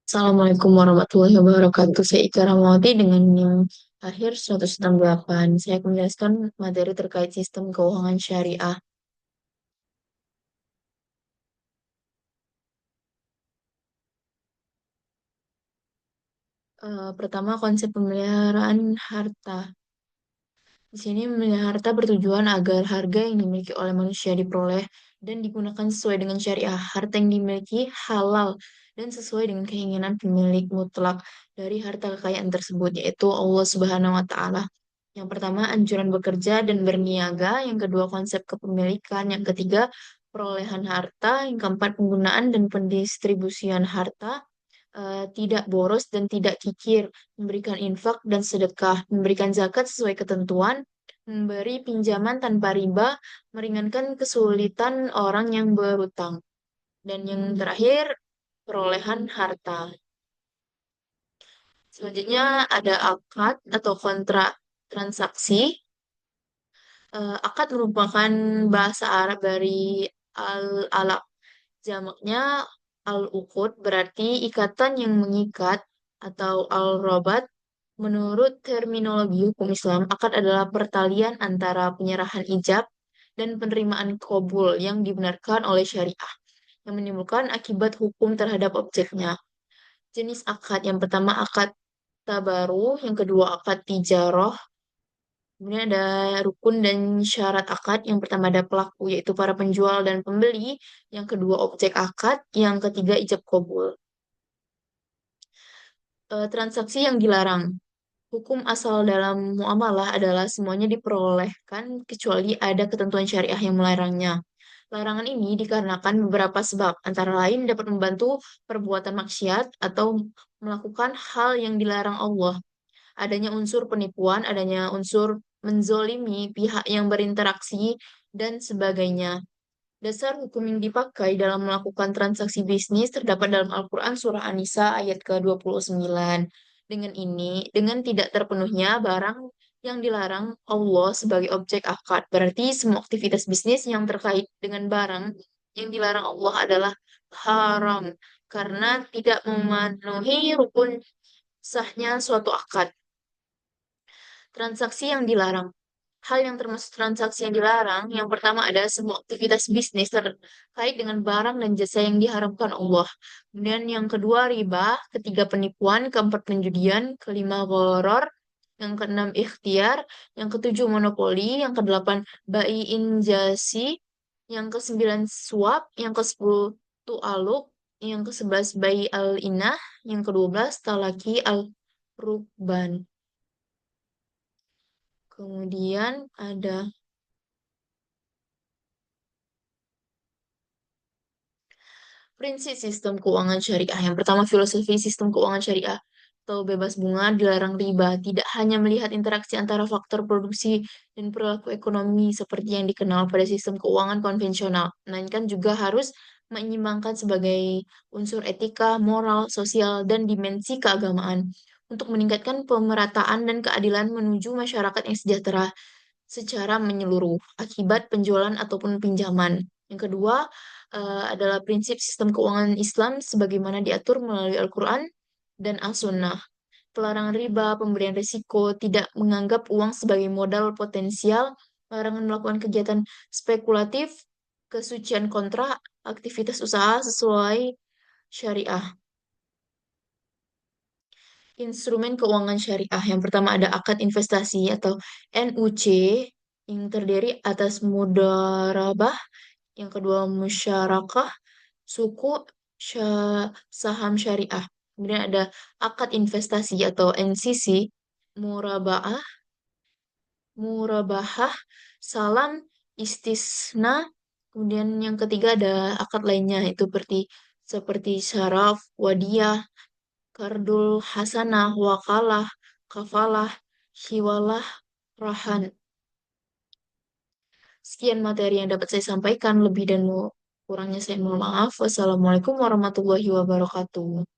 Assalamualaikum warahmatullahi wabarakatuh. Saya Ika Ramawati dengan NIM akhir 168. Saya akan menjelaskan materi terkait sistem keuangan syariah. Pertama, konsep pemeliharaan harta. Di sini memelihara harta bertujuan agar harga yang dimiliki oleh manusia diperoleh dan digunakan sesuai dengan syariah. Harta yang dimiliki halal dan sesuai dengan keinginan pemilik mutlak dari harta kekayaan tersebut, yaitu Allah Subhanahu wa Ta'ala. Yang pertama, anjuran bekerja dan berniaga. Yang kedua, konsep kepemilikan. Yang ketiga, perolehan harta. Yang keempat, penggunaan dan pendistribusian harta. Tidak boros dan tidak kikir, memberikan infak dan sedekah, memberikan zakat sesuai ketentuan, memberi pinjaman tanpa riba, meringankan kesulitan orang yang berutang. Dan yang terakhir, perolehan harta. Selanjutnya ada akad atau kontrak transaksi. Akad merupakan bahasa Arab dari al-alaq. Jamaknya al-uqud berarti ikatan yang mengikat atau al-robat. Menurut terminologi hukum Islam, akad adalah pertalian antara penyerahan ijab dan penerimaan qabul yang dibenarkan oleh syariah, yang menimbulkan akibat hukum terhadap objeknya. Jenis akad yang pertama akad tabaru, yang kedua akad tijaroh. Kemudian ada rukun dan syarat akad. Yang pertama ada pelaku, yaitu para penjual dan pembeli. Yang kedua objek akad. Yang ketiga ijab kabul. Transaksi yang dilarang. Hukum asal dalam muamalah adalah semuanya diperolehkan kecuali ada ketentuan syariah yang melarangnya. Larangan ini dikarenakan beberapa sebab, antara lain dapat membantu perbuatan maksiat atau melakukan hal yang dilarang Allah, adanya unsur penipuan, adanya unsur menzolimi pihak yang berinteraksi, dan sebagainya. Dasar hukum yang dipakai dalam melakukan transaksi bisnis terdapat dalam Al-Quran Surah An-Nisa ayat ke-29. Dengan tidak terpenuhnya barang yang dilarang Allah sebagai objek akad, berarti semua aktivitas bisnis yang terkait dengan barang yang dilarang Allah adalah haram, karena tidak memenuhi rukun sahnya suatu akad. Transaksi yang dilarang. Hal yang termasuk transaksi yang dilarang, yang pertama ada semua aktivitas bisnis terkait dengan barang dan jasa yang diharamkan Allah. Kemudian yang kedua riba, ketiga penipuan, keempat penjudian, kelima gharar, yang keenam ikhtiar, yang ketujuh monopoli, yang kedelapan bai-in jasi, yang kesembilan suap, yang kesepuluh tu'aluk, yang kesebelas bai al-inah, yang kedua belas talaki al-rukban. Kemudian ada prinsip sistem keuangan syariah. Yang pertama, filosofi sistem keuangan syariah atau bebas bunga dilarang riba. Tidak hanya melihat interaksi antara faktor produksi dan perilaku ekonomi seperti yang dikenal pada sistem keuangan konvensional, melainkan juga harus menyeimbangkan sebagai unsur etika, moral, sosial, dan dimensi keagamaan untuk meningkatkan pemerataan dan keadilan menuju masyarakat yang sejahtera secara menyeluruh akibat penjualan ataupun pinjaman. Yang kedua adalah prinsip sistem keuangan Islam sebagaimana diatur melalui Al-Quran dan As-Sunnah. Pelarangan riba, pemberian risiko, tidak menganggap uang sebagai modal potensial, larangan melakukan kegiatan spekulatif, kesucian kontrak, aktivitas usaha sesuai syariah. Instrumen keuangan syariah. Yang pertama ada akad investasi atau NUC yang terdiri atas mudharabah, yang kedua musyarakah, suku, saham syariah. Kemudian ada akad investasi atau NCC, murabaah, murabahah, salam, istisna. Kemudian yang ketiga ada akad lainnya itu seperti syaraf, wadiyah, kardul hasanah, wakalah, kafalah, hiwalah, rahan. Sekian materi yang dapat saya sampaikan. Lebih dan kurangnya saya mohon maaf. Wassalamualaikum warahmatullahi wabarakatuh.